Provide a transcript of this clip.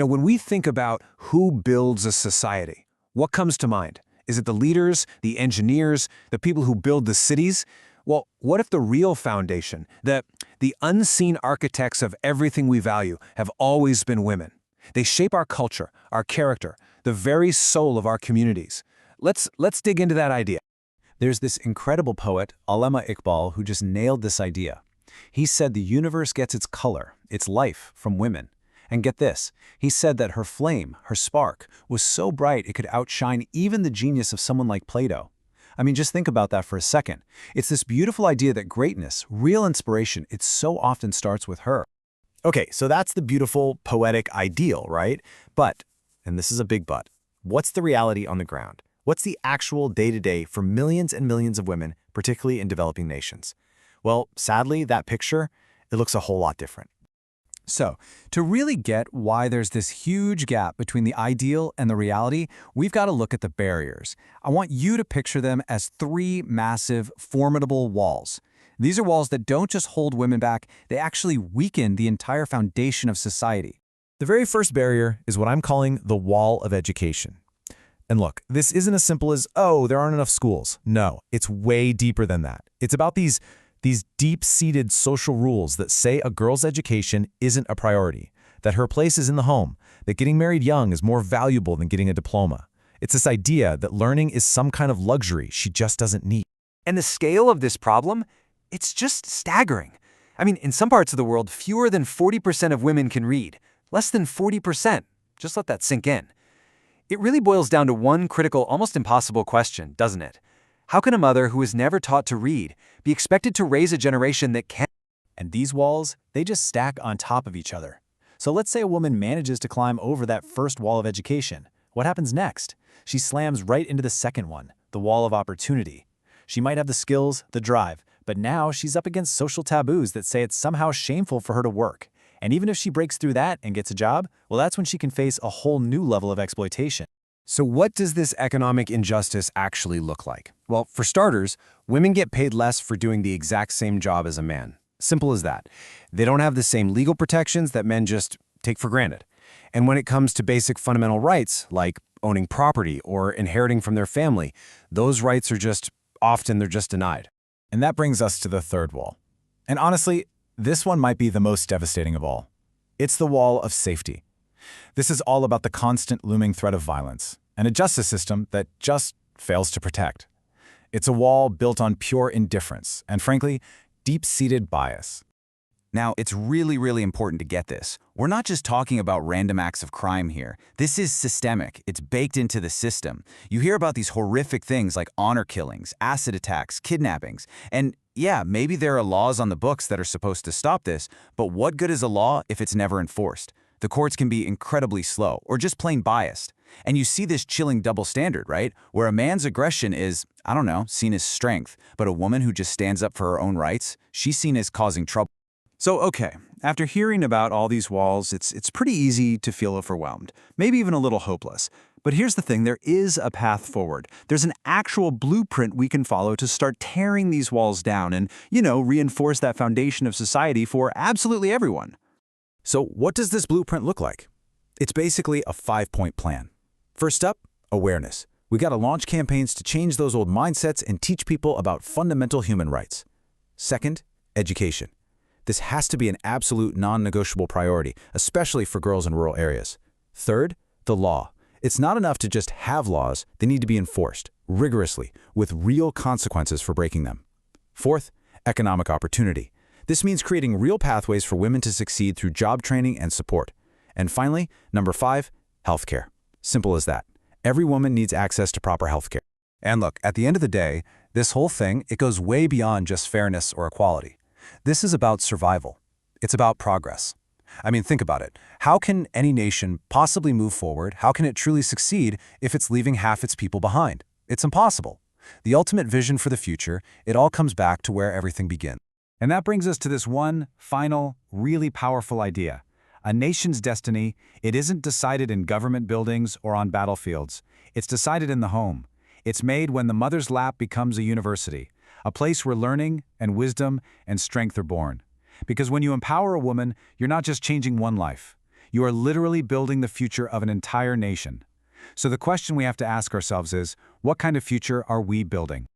When we think about who builds a society, what comes to mind? Is it the leaders, the engineers, the people who build the cities? Well, what if the real foundation, the unseen architects of everything we value, have always been women? They shape our culture, our character, the very soul of our communities. Let's dig into that idea. There's this incredible poet, Allama Iqbal, who just nailed this idea. He said the universe gets its color, its life, from women. And get this, he said that her flame, her spark, was so bright it could outshine even the genius of someone like Plato. I mean, just think about that for a second. It's this beautiful idea that greatness, real inspiration, it so often starts with her. Okay, so that's the beautiful, poetic ideal, right? But, and this is a big but, what's the reality on the ground? What's the actual day-to-day for millions and millions of women, particularly in developing nations? Well, sadly, that picture, it looks a whole lot different. So, to really get why there's this huge gap between the ideal and the reality, we've got to look at the barriers. I want you to picture them as three massive, formidable walls. These are walls that don't just hold women back, they actually weaken the entire foundation of society. The very first barrier is what I'm calling the wall of education. And look, this isn't as simple as, oh, there aren't enough schools. No, it's way deeper than that. It's about these deep-seated social rules that say a girl's education isn't a priority, that her place is in the home, that getting married young is more valuable than getting a diploma. It's this idea that learning is some kind of luxury she just doesn't need. And the scale of this problem, it's just staggering. I mean, in some parts of the world, fewer than 40% of women can read. Less than 40%. Just let that sink in. It really boils down to one critical, almost impossible question, doesn't it? How can a mother who is never taught to read be expected to raise a generation that can? And these walls, they just stack on top of each other. So let's say a woman manages to climb over that first wall of education. What happens next? She slams right into the second one, the wall of opportunity. She might have the skills, the drive, but now she's up against social taboos that say it's somehow shameful for her to work. And even if she breaks through that and gets a job, well, that's when she can face a whole new level of exploitation. So what does this economic injustice actually look like? Well, for starters, women get paid less for doing the exact same job as a man. Simple as that. They don't have the same legal protections that men just take for granted. And when it comes to basic fundamental rights, like owning property or inheriting from their family, those rights are often denied. And that brings us to the third wall. And honestly, this one might be the most devastating of all. It's the wall of safety. This is all about the constant looming threat of violence and a justice system that just fails to protect. It's a wall built on pure indifference and, frankly, deep-seated bias. Now, it's really, really important to get this. We're not just talking about random acts of crime here. This is systemic. It's baked into the system. You hear about these horrific things like honor killings, acid attacks, kidnappings. And yeah, maybe there are laws on the books that are supposed to stop this, but what good is a law if it's never enforced? The courts can be incredibly slow or just plain biased. And you see this chilling double standard, right? Where a man's aggression is, seen as strength, but a woman who just stands up for her own rights, she's seen as causing trouble. So, okay, after hearing about all these walls, it's pretty easy to feel overwhelmed, maybe even a little hopeless. But here's the thing, there is a path forward. There's an actual blueprint we can follow to start tearing these walls down and, reinforce that foundation of society for absolutely everyone. So what does this blueprint look like? It's basically a 5-point plan. First up, awareness. We got to launch campaigns to change those old mindsets and teach people about fundamental human rights. Second, education. This has to be an absolute non-negotiable priority, especially for girls in rural areas. Third, the law. It's not enough to just have laws, they need to be enforced, rigorously, with real consequences for breaking them. Fourth, economic opportunity. This means creating real pathways for women to succeed through job training and support. And finally, number 5, healthcare. Simple as that. Every woman needs access to proper healthcare. And look, at the end of the day, this whole thing, it goes way beyond just fairness or equality. This is about survival. It's about progress. I mean, think about it. How can any nation possibly move forward? How can it truly succeed if it's leaving half its people behind? It's impossible. The ultimate vision for the future, it all comes back to where everything begins. And that brings us to this one final, really powerful idea. A nation's destiny, it isn't decided in government buildings or on battlefields. It's decided in the home. It's made when the mother's lap becomes a university, a place where learning and wisdom and strength are born. Because when you empower a woman, you're not just changing one life. You are literally building the future of an entire nation. So the question we have to ask ourselves is, what kind of future are we building?